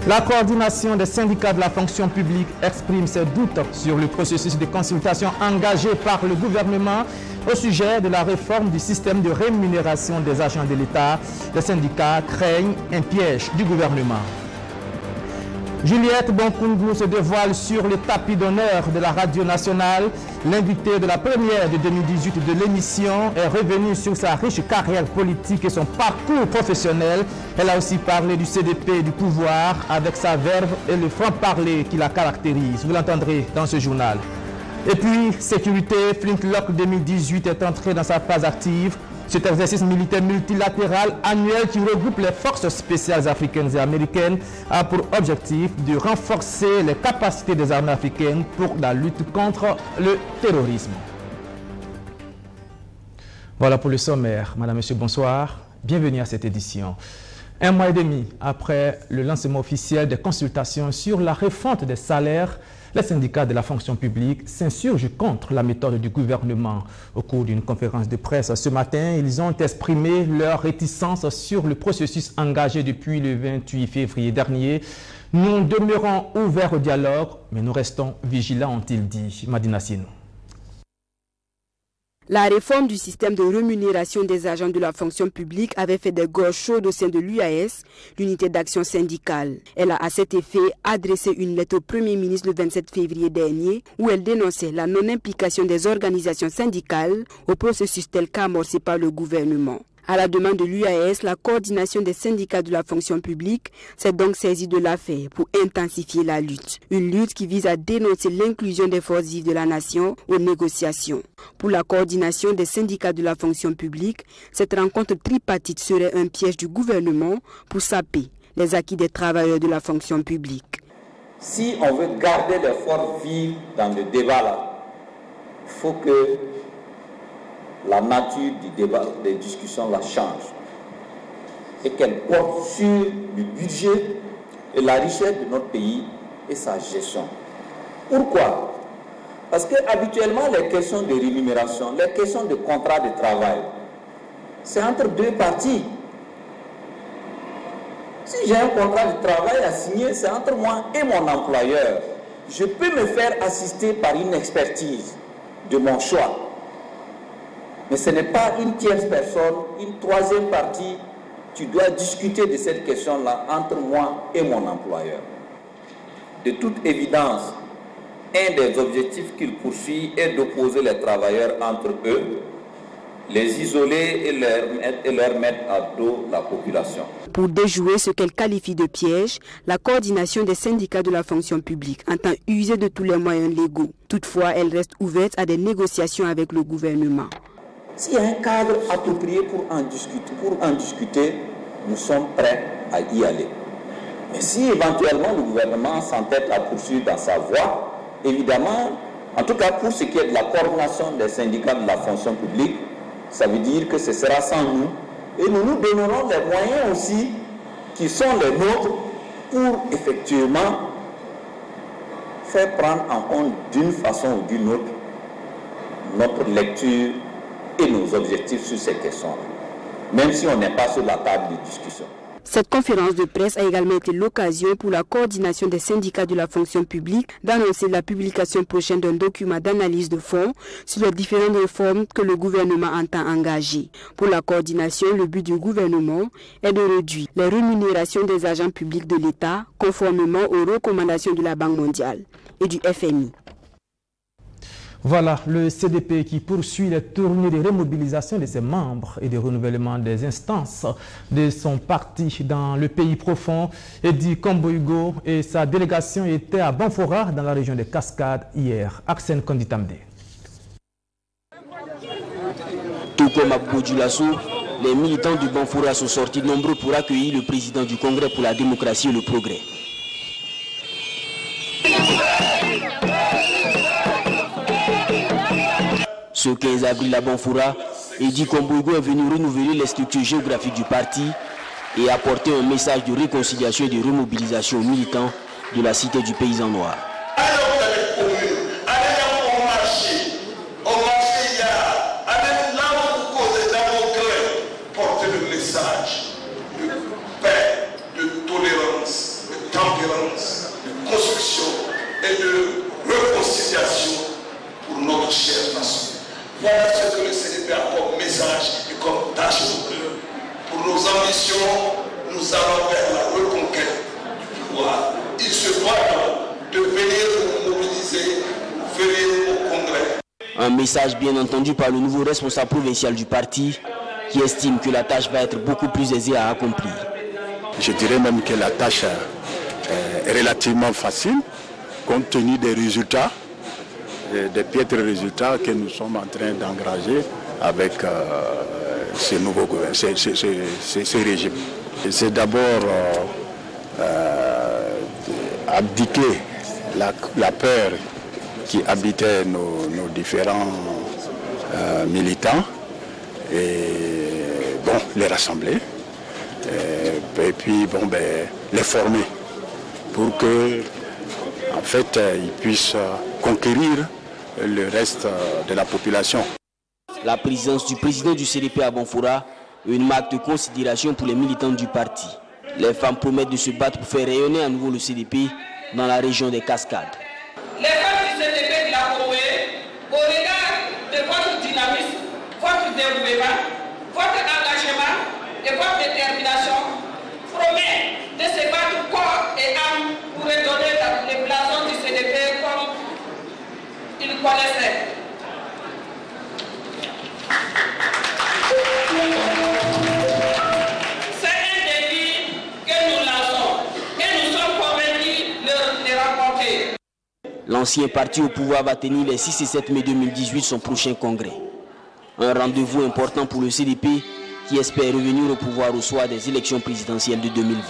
La coordination des syndicats de la fonction publique exprime ses doutes sur le processus de consultation engagé par le gouvernement au sujet de la réforme du système de rémunération des agents de l'État. Les syndicats craignent un piège du gouvernement. Juliette Bonkungu se dévoile sur le tapis d'honneur de la radio nationale. L'invité de la première de 2018 de l'émission est revenu sur sa riche carrière politique et son parcours professionnel. Elle a aussi parlé du CDP et du pouvoir avec sa verve et le franc-parler qui la caractérise. Vous l'entendrez dans ce journal. Et puis, sécurité, Flintlock 2018 est entré dans sa phase active. Cet exercice militaire multilatéral annuel qui regroupe les forces spéciales africaines et américaines a pour objectif de renforcer les capacités des armées africaines pour la lutte contre le terrorisme. Voilà pour le sommaire. Madame, Monsieur, bonsoir. Bienvenue à cette édition. Un mois et demi après le lancement officiel des consultations sur la refonte des salaires, les syndicats de la fonction publique s'insurgent contre la méthode du gouvernement. Au cours d'une conférence de presse ce matin, ils ont exprimé leur réticence sur le processus engagé depuis le 28 février dernier. Nous demeurons ouverts au dialogue, mais nous restons vigilants, ont-ils dit. Madina Sinou. La réforme du système de rémunération des agents de la fonction publique avait fait des gorges chaudes au sein de l'UAS, l'unité d'action syndicale. Elle a à cet effet adressé une lettre au Premier ministre le 27 février dernier où elle dénonçait la non-implication des organisations syndicales au processus tel qu'amorcé par le gouvernement. À la demande de l'UAS, la coordination des syndicats de la fonction publique s'est donc saisie de l'affaire pour intensifier la lutte. Une lutte qui vise à dénoncer l'inclusion des forces vives de la nation aux négociations. Pour la coordination des syndicats de la fonction publique, cette rencontre tripartite serait un piège du gouvernement pour saper les acquis des travailleurs de la fonction publique. Si on veut garder les forces vives dans le débat là, il faut que la nature du débat, des discussions la change et qu'elle porte sur le budget et la richesse de notre pays et sa gestion. Pourquoi? Parce que habituellement les questions de rémunération, les questions de contrat de travail, c'est entre deux parties. Si j'ai un contrat de travail à signer, c'est entre moi et mon employeur. Je peux me faire assister par une expertise de mon choix. Mais ce n'est pas une tierce personne, une troisième partie. Tu dois discuter de cette question-là entre moi et mon employeur. De toute évidence, un des objectifs qu'il poursuit est d'opposer les travailleurs entre eux, les isoler et leur mettre à dos la population. Pour déjouer ce qu'elle qualifie de piège, la coordination des syndicats de la fonction publique entend user de tous les moyens légaux. Toutefois, elle reste ouverte à des négociations avec le gouvernement. S'il y a un cadre approprié pour en discuter, nous sommes prêts à y aller. Mais si éventuellement le gouvernement s'entête à poursuivre dans sa voie, évidemment, en tout cas pour ce qui est de la coordination des syndicats de la fonction publique, ça veut dire que ce sera sans nous. Et nous nous donnerons les moyens aussi qui sont les nôtres pour effectivement faire prendre en compte d'une façon ou d'une autre notre lecture et nos objectifs sur ces questions-là, même si on n'est pas sur la table de discussion. Cette conférence de presse a également été l'occasion pour la coordination des syndicats de la fonction publique d'annoncer la publication prochaine d'un document d'analyse de fond sur les différentes réformes que le gouvernement entend engager. Pour la coordination, le but du gouvernement est de réduire les rémunérations des agents publics de l'État conformément aux recommandations de la Banque mondiale et du FMI. Voilà le CDP qui poursuit les tournées de remobilisation de ses membres et de renouvellement des instances de son parti dans le pays profond. Edi Komboigo et sa délégation étaient à Banfora dans la région des Cascades hier. Arsène Konditamde. Tout comme à Bodjulasso, les militants du Banfora sont sortis nombreux pour accueillir le président du Congrès pour la démocratie et le progrès. Ce 15 avril à Banfora, Edi Komboigo est venu renouveler les structures géographiques du parti et apporter un message de réconciliation et de remobilisation aux militants de la cité du paysan noir. Porter le message de paix, de tolérance, de tempérance. et de réconciliation pour notre chère nation. Voilà ce que le CDP a comme message et comme tâche pour nos ambitions. Nous allons vers la reconquête du pouvoir. Il se doit donc de venir nous mobiliser, venir au Congrès. Un message bien entendu par le nouveau responsable provincial du parti qui estime que la tâche va être beaucoup plus aisée à accomplir. Je dirais même que la tâche est relativement facile compte tenu des résultats, des piètres résultats que nous sommes en train d'engranger avec ce nouveau gouvernement, ce régime. C'est d'abord abdiquer la peur qui habitait nos différents militants et bon, les rassembler et puis bon, les former pour que en fait ils puissent conquérir le reste de la population. La présence du président du CDP à Banfoura est une marque de considération pour les militants du parti. Les femmes promettent de se battre pour faire rayonner à nouveau le CDP dans la région des Cascades. Les femmes du CDP de la Corée, au regard de votre dynamisme, votre dévouement, votre engagement et votre détermination, promettent de se battre corps et âme pour redonner les blasons du CDP comme ils connaissaient. C'est un défi que nous lançons et nous sommes convaincus de les remporter. L'ancien parti au pouvoir va tenir les 6 et 7 mai 2018 son prochain congrès. Un rendez-vous important pour le CDP qui espère revenir au pouvoir au soir des élections présidentielles de 2020.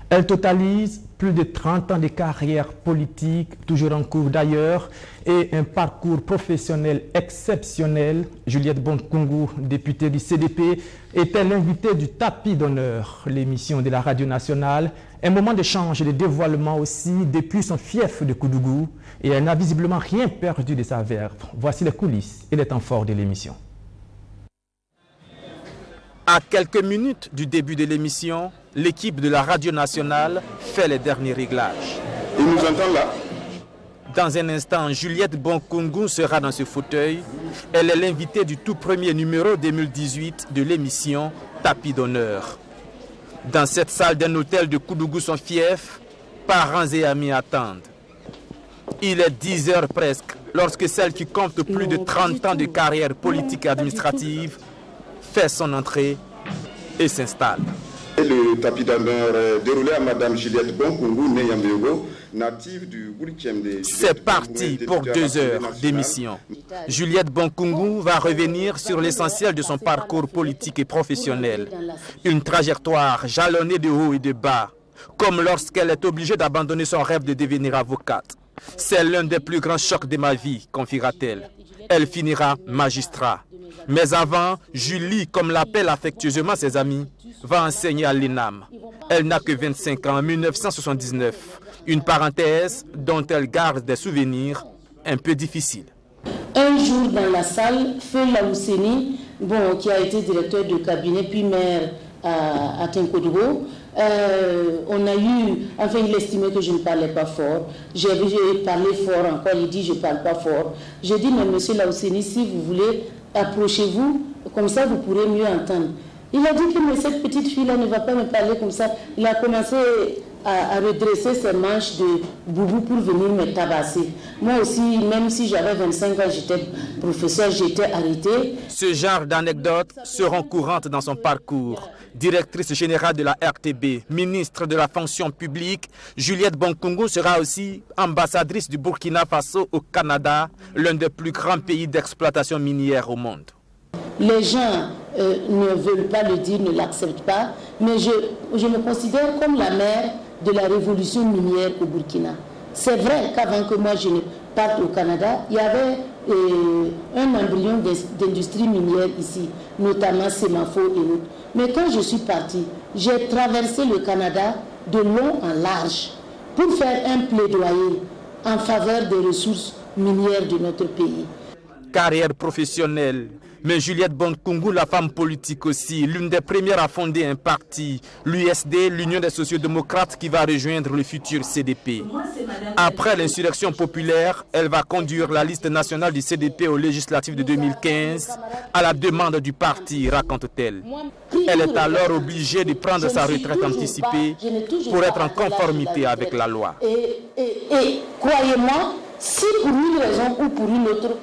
Elle totalise plus de 30 ans de carrière politique, toujours en cours d'ailleurs, et un parcours professionnel exceptionnel. Juliette Bonkungu, députée du CDP, était l'invitée du tapis d'honneur, l'émission de la radio nationale. Un moment d'échange et de dévoilement aussi depuis son fief de Koudougou, et elle n'a visiblement rien perdu de sa verve. Voici les coulisses et les temps forts de l'émission. À quelques minutes du début de l'émission, l'équipe de la radio nationale fait les derniers réglages. Il nous entend là. Dans un instant, Juliette Bonkungu sera dans ce fauteuil. Elle est l'invitée du tout premier numéro 2018 de l'émission Tapis d'honneur. Dans cette salle d'un hôtel de Koudougou, son fief, parents et amis attendent. Il est 10 heures presque lorsque celle qui compte plus de 30 ans de carrière politique et administrative fait son entrée et s'installe. Le tapis d'honneur déroulé à Madame Juliette Bonkungu, née Yambego, native du 8e de... C'est parti pour 2 heures d'émission. Juliette Bonkungu va revenir sur l'essentiel de son parcours politique et professionnel. Une trajectoire jalonnée de haut et de bas, comme lorsqu'elle est obligée d'abandonner son rêve de devenir avocate. C'est l'un des plus grands chocs de ma vie, confiera-t-elle. Elle finira magistrat. Mais avant, Julie, comme l'appellent affectueusement ses amis, va enseigner à l'ENAM. Elle n'a que 25 ans en 1979. Une parenthèse dont elle garde des souvenirs un peu difficiles. Un jour dans la salle, Feu Laousseni, qui a été directeur de cabinet puis maire à Tinkodougou, on a eu, enfin il estimait que je ne parlais pas fort. J'ai parlé fort encore, il dit je ne parle pas fort. J'ai dit mais monsieur Laousseni, si vous voulez, approchez-vous, comme ça vous pourrez mieux entendre. Il a dit que mais cette petite fille-là ne va pas me parler comme ça. Il a commencé à redresser ses manches de boubou pour venir me tabasser. Moi aussi, même si j'avais 25 ans, j'étais professeur, j'étais arrêtée. Ce genre d'anecdotes seront courantes dans son parcours. Directrice générale de la RTB, ministre de la fonction publique, Juliette Bonkungu sera aussi ambassadrice du Burkina Faso au Canada, l'un des plus grands pays d'exploitation minière au monde. Les gens ne veulent pas le dire, ne l'acceptent pas, mais je me considère comme la mère de la révolution minière au Burkina. C'est vrai qu'avant que moi je ne parte au Canada, il y avait un embryon d'industrie minière ici, notamment Semafo et autres. Mais quand je suis partie, j'ai traversé le Canada de long en large pour faire un plaidoyer en faveur des ressources minières de notre pays. Carrière professionnelle, Mais Juliette Bonkungu, la femme politique aussi, l'une des premières à fonder un parti, l'USD, l'Union des sociodémocrates, qui va rejoindre le futur CDP. Après l'insurrection populaire, elle va conduire la liste nationale du CDP aux législatives de 2015 à la demande du parti, raconte-t-elle. Elle est alors obligée de prendre sa retraite anticipée pour être en conformité avec la loi. Et croyez-moi, si pour une raison ou pour une autre,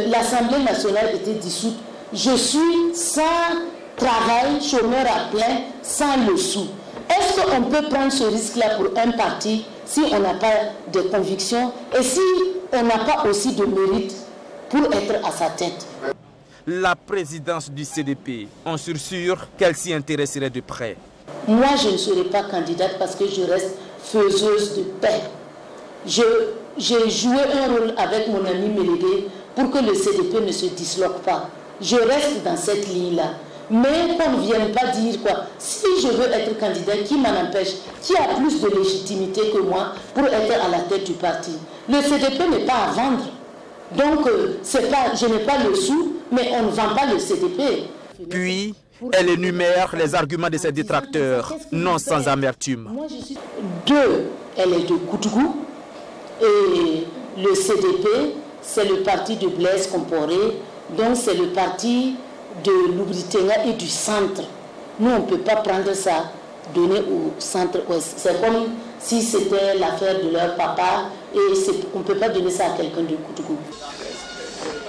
l'Assemblée nationale était dissoute, je suis sans travail, chômeur à plein, sans le sou. Est-ce qu'on peut prendre ce risque-là pour un parti si on n'a pas de conviction et si on n'a pas aussi de mérite pour être à sa tête? La présidence du CDP, on est sûr qu'elle s'y intéresserait de près. Moi, je ne serai pas candidate parce que je reste faiseuse de paix. J'ai joué un rôle avec mon ami Mélégué pour que le CDP ne se disloque pas. Je reste dans cette ligne-là. Mais qu'on ne vienne pas dire quoi. Si je veux être candidat, qui m'en empêche? Qui a plus de légitimité que moi pour être à la tête du parti? Le CDP n'est pas à vendre. Donc, je n'ai pas le sou, mais on ne vend pas le CDP. Puis, elle énumère les arguments de ses détracteurs, non sans amertume. Deux, elle est de Koutoukou. Et le CDP, c'est le parti de Blaise Compaoré, donc c'est le parti de Loubritenga et du centre. Nous, on ne peut pas prendre ça, donner au centre-ouest. C'est comme si c'était l'affaire de leur papa et on ne peut pas donner ça à quelqu'un de Koutoukou.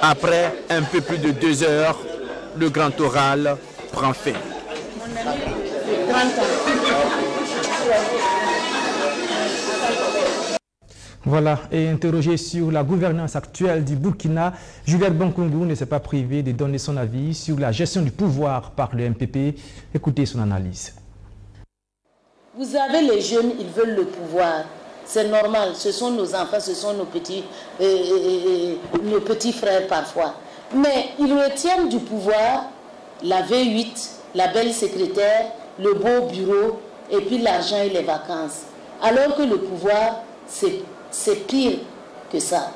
Après un peu plus de 2 heures, le grand oral prend fin. Voilà, et interrogé sur la gouvernance actuelle du Burkina, Juliette Bonkungu ne s'est pas privée de donner son avis sur la gestion du pouvoir par le MPP. Écoutez son analyse. Vous avez les jeunes, ils veulent le pouvoir. C'est normal, ce sont nos enfants, ce sont nos petits frères parfois. Mais ils retiennent du pouvoir la V8, la belle secrétaire, le beau bureau, et puis l'argent et les vacances. Alors que le pouvoir, c'est pire que ça.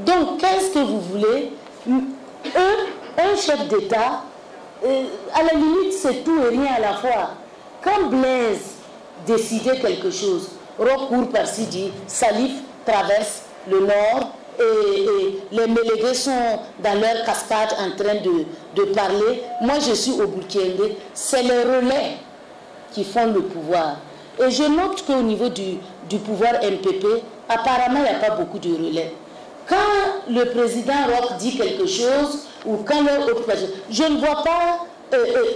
Donc, qu'est-ce que vous voulez? Un chef d'État, à la limite, c'est tout et rien à la fois. Quand Blaise décidait quelque chose, Roch court par-ci dit, Salif traverse le nord et les Mélégués sont dans leur cascade en train de parler. Moi, je suis au Burkina. C'est les relais qui font le pouvoir. Et je note qu'au niveau du pouvoir MPP, apparemment, il n'y a pas beaucoup de relais. Quand le président Roch dit quelque chose, ou quand l'autre personne, je ne vois pas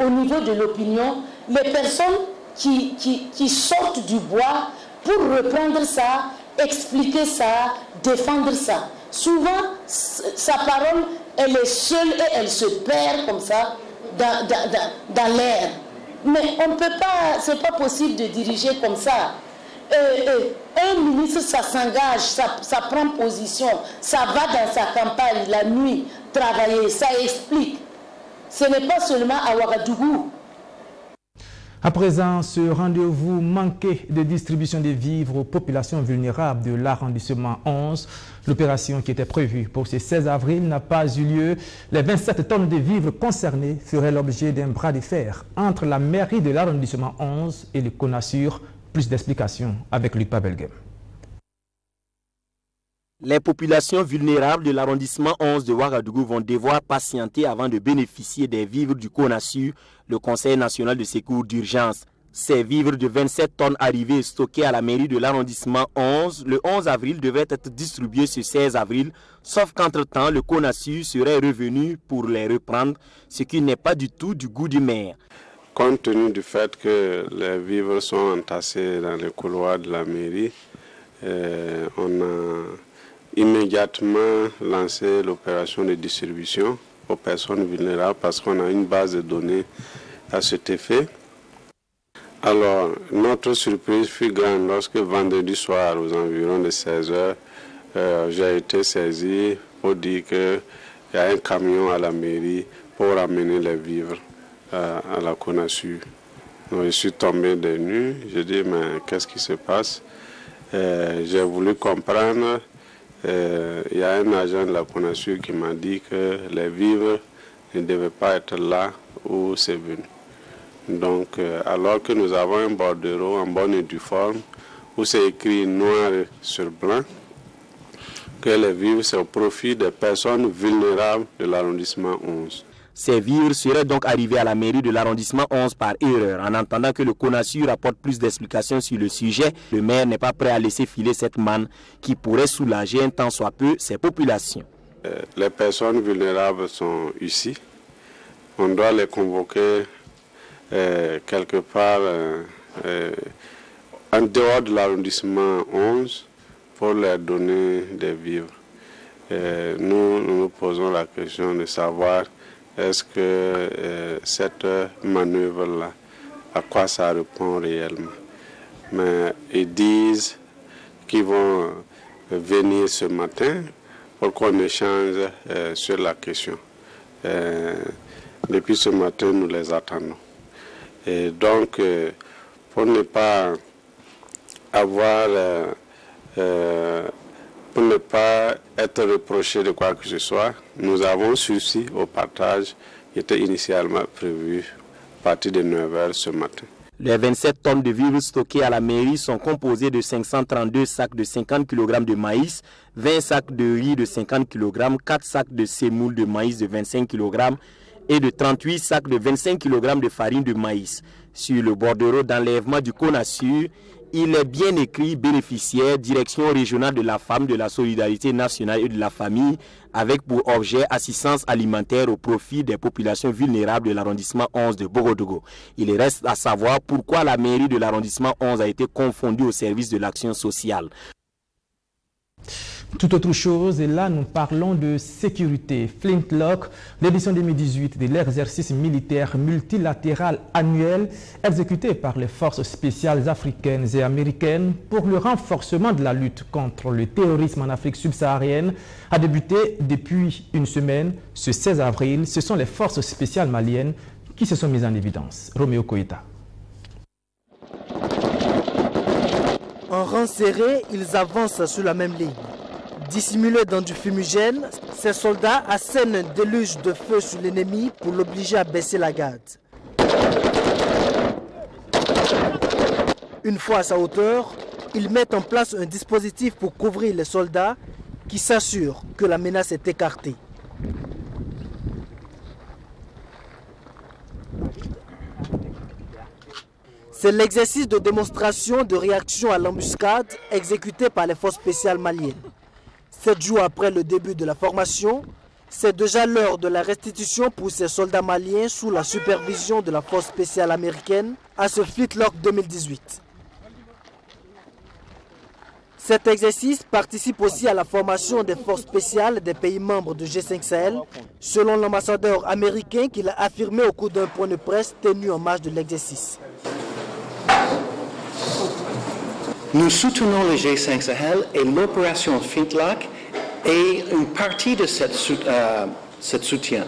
au niveau de l'opinion les personnes qui sortent du bois pour reprendre ça, expliquer ça, défendre ça. Souvent, sa parole, elle est seule et elle se perd comme ça dans l'air. Mais on ne peut pas, c'est pas possible de diriger comme ça. Un ministre, ça s'engage, ça prend position, ça va dans sa campagne la nuit, travailler, ça explique. Ce n'est pas seulement à Ouagadougou. À présent, ce rendez-vous manqué de distribution des vivres aux populations vulnérables de l'arrondissement 11, l'opération qui était prévue pour ce 16 avril n'a pas eu lieu. Les 27 tonnes de vivres concernées feraient l'objet d'un bras de fer entre la mairie de l'arrondissement 11 et le CONASUR. Plus d'explications avec Luc Pabelgem. Les populations vulnérables de l'arrondissement 11 de Ouagadougou vont devoir patienter avant de bénéficier des vivres du CONASUR, le Conseil national de secours d'urgence. Ces vivres de 27 tonnes arrivés et stockés à la mairie de l'arrondissement 11, le 11 avril, devaient être distribués ce 16 avril, sauf qu'entre-temps, le CONASUR serait revenu pour les reprendre, ce qui n'est pas du tout du goût du maire. Compte tenu du fait que les vivres sont entassés dans les couloirs de la mairie, on a immédiatement lancé l'opération de distribution aux personnes vulnérables parce qu'on a une base de données à cet effet. Alors, notre surprise fut grande lorsque vendredi soir, aux environs de 16 h, j'ai été saisi pour dire qu'il y a un camion à la mairie pour amener les vivres à la CONASUR. Donc, je suis tombé de nuit, j'ai dit mais qu'est-ce qui se passe? J'ai voulu comprendre, il y a un agent de la CONASUR qui m'a dit que les vivres ne devait pas être là où c'est venu. Donc, alors que nous avons un bordereau en bonne et due forme, où c'est écrit noir sur blanc, que les vivres c'est au profit des personnes vulnérables de l'arrondissement 11. Ces vivres seraient donc arrivés à la mairie de l'arrondissement 11 par erreur. En attendant que le CONASUR apporte plus d'explications sur le sujet, le maire n'est pas prêt à laisser filer cette manne qui pourrait soulager un tant soit peu ces populations. Les personnes vulnérables sont ici. On doit les convoquer quelque part en dehors de l'arrondissement 11 pour leur donner des vivres. Nous nous posons la question de savoir est-ce que cette manœuvre-là, à quoi ça répond réellement. Mais ils disent qu'ils vont venir ce matin pour qu'on échange sur la question. Depuis ce matin, nous les attendons. Et donc, pour ne pas avoir, pour ne pas être reproché de quoi que ce soit, nous avons sursis au partage qui était initialement prévu à partir de 9h ce matin. Les 27 tonnes de vivres stockées à la mairie sont composées de 532 sacs de 50 kg de maïs, 20 sacs de riz de 50 kg, 4 sacs de semoule de maïs de 25 kg et de 38 sacs de 25 kg de farine de maïs. Sur le bordereau d'enlèvement du CONASUR, il est bien écrit bénéficiaire, direction régionale de la femme, de la solidarité nationale et de la famille, avec pour objet assistance alimentaire au profit des populations vulnérables de l'arrondissement 11 de Borodogo. Il reste à savoir pourquoi la mairie de l'arrondissement 11 a été confondue au service de l'action sociale. Tout autre chose, et là nous parlons de sécurité. Flintlock, l'édition 2018 de l'exercice militaire multilatéral annuel exécuté par les forces spéciales africaines et américaines pour le renforcement de la lutte contre le terrorisme en Afrique subsaharienne a débuté depuis une semaine. Ce 16 avril, ce sont les forces spéciales maliennes qui se sont mises en évidence. Roméo Koïta. En rang serré, ils avancent sur la même ligne. Dissimulés dans du fumigène, ces soldats assènent un déluge de feu sur l'ennemi pour l'obliger à baisser la garde. Une fois à sa hauteur, ils mettent en place un dispositif pour couvrir les soldats qui s'assurent que la menace est écartée. C'est l'exercice de démonstration de réaction à l'embuscade exécuté par les forces spéciales maliennes. 7 jours après le début de la formation, c'est déjà l'heure de la restitution pour ces soldats maliens sous la supervision de la force spéciale américaine à ce Flintlock 2018. Cet exercice participe aussi à la formation des forces spéciales des pays membres de G5 Sahel, selon l'ambassadeur américain qui l'a affirmé au cours d'un point de presse tenu en marge de l'exercice. Nous soutenons le G5 Sahel et l'opération Flintlock est une partie de ce soutien.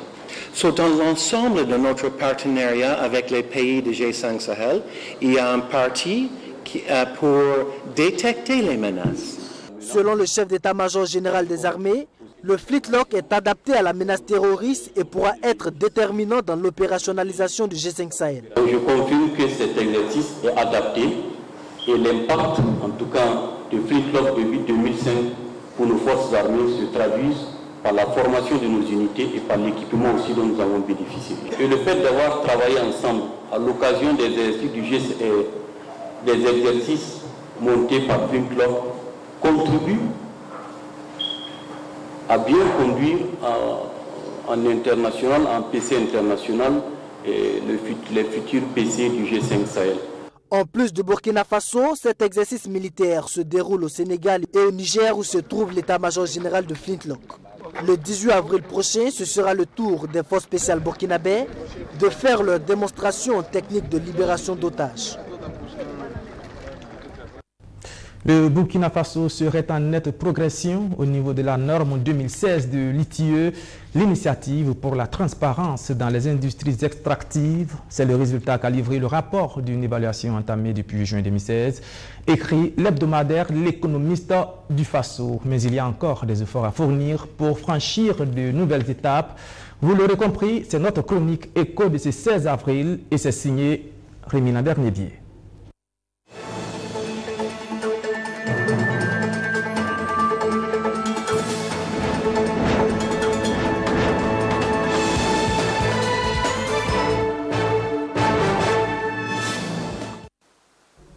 Dans l'ensemble de notre partenariat avec les pays de G5 Sahel, il y a une partie pour détecter les menaces. Selon le chef d'état-major général des armées, le Flintlock est adapté à la menace terroriste et pourra être déterminant dans l'opérationnalisation du G5 Sahel. Je confirme que cet exercice est adapté et l'impact, en tout cas, de Flintlock depuis 2005 pour nos forces armées se traduisent par la formation de nos unités et par l'équipement aussi dont nous avons bénéficié. Et le fait d'avoir travaillé ensemble à l'occasion des exercices montés par Flintlock contribue à bien conduire en international, en PC international, les futurs PC du G5 Sahel. En plus de Burkina Faso, cet exercice militaire se déroule au Sénégal et au Niger où se trouve l'état-major général de Flintlock. Le 18 avril prochain, ce sera le tour des forces spéciales burkinabè de faire leur démonstration en technique de libération d'otages. Le Burkina Faso serait en nette progression au niveau de la norme 2016 de l'ITIE, l'initiative pour la transparence dans les industries extractives. C'est le résultat qu'a livré le rapport d'une évaluation entamée depuis juin 2016, écrit l'hebdomadaire L'économiste du Faso. Mais il y a encore des efforts à fournir pour franchir de nouvelles étapes. Vous l'aurez compris, c'est notre chronique écho de ce 16 avril et c'est signé Rémina Bernédier.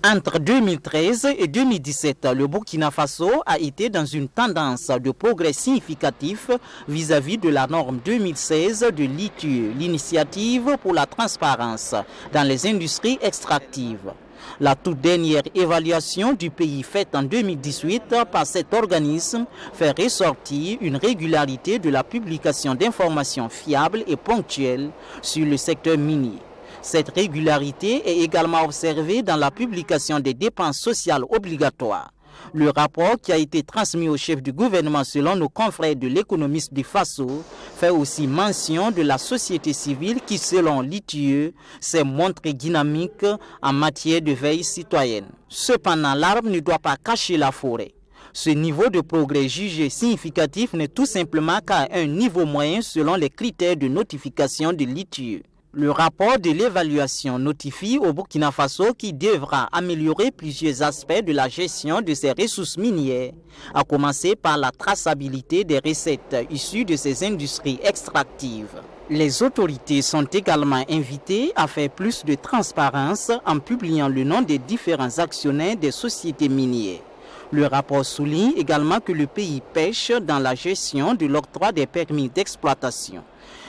Entre 2013 et 2017, le Burkina Faso a été dans une tendance de progrès significatif vis-à-vis de la norme 2016 de l'ITIE, l'initiative pour la transparence dans les industries extractives. La toute dernière évaluation du pays faite en 2018 par cet organisme fait ressortir une régularité de la publication d'informations fiables et ponctuelles sur le secteur minier. Cette régularité est également observée dans la publication des dépenses sociales obligatoires. Le rapport qui a été transmis au chef du gouvernement selon nos confrères de l'économiste du Faso fait aussi mention de la société civile qui, selon l'ITIE, s'est montrée dynamique en matière de veille citoyenne. Cependant, l'arbre ne doit pas cacher la forêt. Ce niveau de progrès jugé significatif n'est tout simplement qu'à un niveau moyen selon les critères de notification de l'ITIE. Le rapport de l'évaluation notifie au Burkina Faso qui devra améliorer plusieurs aspects de la gestion de ses ressources minières, à commencer par la traçabilité des recettes issues de ces industries extractives. Les autorités sont également invitées à faire plus de transparence en publiant le nom des différents actionnaires des sociétés minières. Le rapport souligne également que le pays pêche dans la gestion de l'octroi des permis d'exploitation.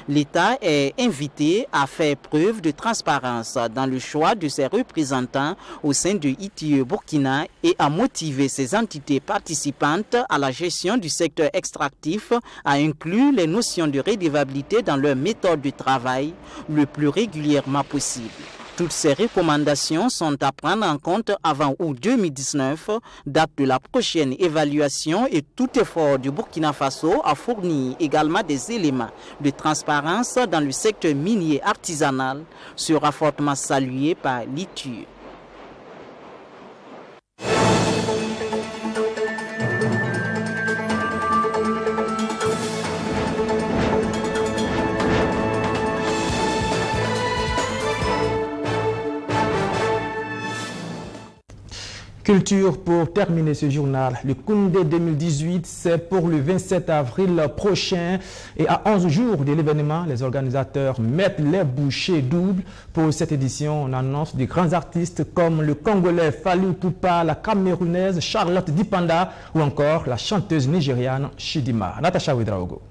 L'État est invité à faire preuve de transparence dans le choix de ses représentants au sein de ITIE Burkina et à motiver ses entités participantes à la gestion du secteur extractif à inclure les notions de redevabilité dans leur méthode de travail le plus régulièrement possible. Toutes ces recommandations sont à prendre en compte avant août 2019, date de la prochaine évaluation, et tout effort du Burkina Faso a fourni également des éléments de transparence dans le secteur minier artisanal sera fortement salué par l'ITIE. Culture pour terminer ce journal. Le Koundé 2018, c'est pour le 27 avril prochain et à 11 jours de l'événement, les organisateurs mettent les bouchées doubles. Pour cette édition, on annonce des grands artistes comme le Congolais Fally Ipupa, la Camerounaise Charlotte Dipanda ou encore la chanteuse nigériane Chidima. Natacha Ouedraogo.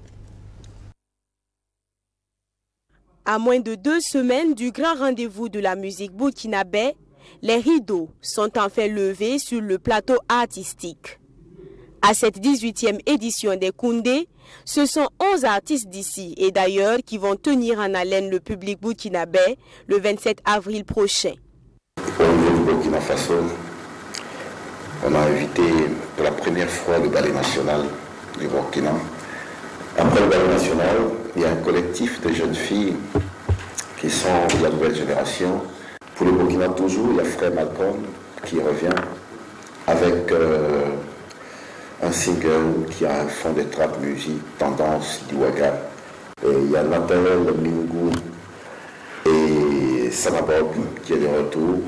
À moins de 2 semaines du grand rendez-vous de la musique burkinabé, les rideaux sont enfin levés sur le plateau artistique. À cette 18e édition des Koundé, ce sont 11 artistes d'ici et d'ailleurs qui vont tenir en haleine le public burkinabé le 27 avril prochain. Au niveau du Burkina Faso, on a invité pour la première fois le ballet national du Burkina. Après le ballet national, il y a un collectif de jeunes filles qui sont de la nouvelle génération. Pour le Burkina toujours, il y a Frère Malcolm qui revient avec un single qui a un fond de trap music, tendance d'Iwaga. Il y a Nathaniel Mingu et Sanabob qui est de retour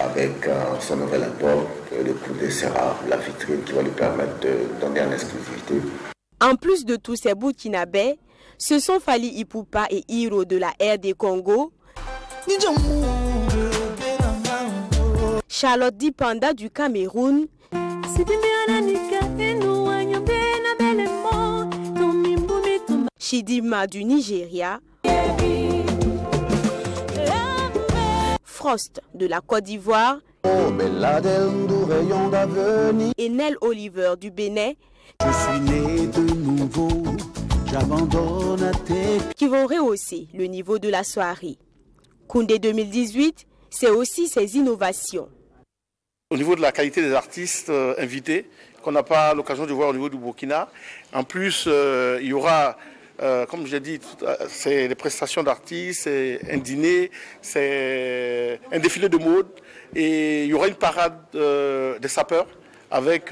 avec son nouvel album, Le Koundé sera la vitrine qui va lui permettre de donner en exclusivité. En plus de tous ces burkinabés, ce sont Fally Ipupa et Hiro de la RD Congo, Charlotte Dipanda du Cameroun, Chidima du Nigeria, Frost de la Côte d'Ivoire et Nel Oliver du Bénin, je suis né de nouveau, j'abandonne à tes... qui vont rehausser le niveau de la soirée. Koundé 2018, c'est aussi ses innovations. au niveau de la qualité des artistes invités, qu'on n'a pas l'occasion de voir au niveau du Burkina. En plus, il y aura, comme je l'ai dit, c'est des prestations d'artistes, c'est un dîner, c'est un défilé de mode. Et il y aura une parade des sapeurs avec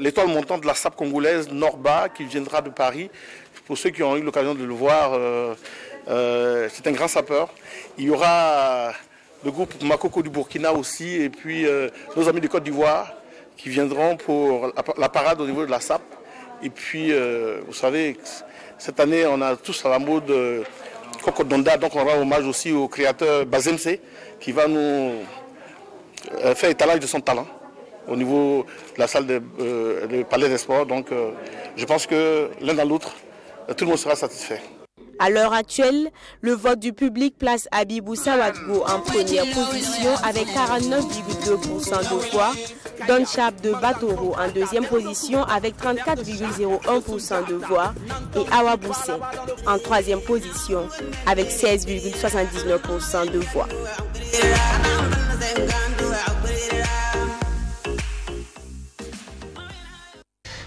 l'étoile montante de la SAP congolaise, Norba, qui viendra de Paris. Pour ceux qui ont eu l'occasion de le voir, c'est un grand sapeur. Il y aura le groupe Makoko du Burkina aussi, et puis nos amis de Côte d'Ivoire qui viendront pour la parade au niveau de la SAP. Et puis, vous savez, cette année, on a tous à la mode Coco Donda, donc on rend hommage aussi au créateur Bazemse, qui va nous faire étalage de son talent au niveau de la salle de Palais des Sports. Donc, je pense que l'un dans l'autre, tout le monde sera satisfait. À l'heure actuelle, le vote du public place Abibou Sawadgo en première position avec 49,2% de voix, Don Chab de Batoro en deuxième position avec 34,01% de voix et Awa Boussen en troisième position avec 16,79% de voix.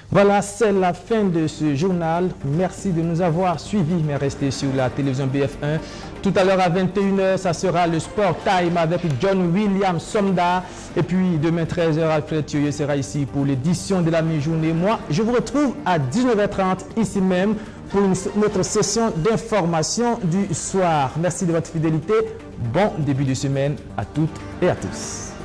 Voilà, c'est la fin de ce journal. Merci de nous avoir suivis, mais restez sur la télévision BF1. Tout à l'heure à 21h, ça sera le Sport Time avec John William Somda. Et puis demain 13h, Alfred Thioye sera ici pour l'édition de la mi-journée. Moi, je vous retrouve à 19h30 ici même pour notre session d'information du soir. Merci de votre fidélité. Bon début de semaine à toutes et à tous.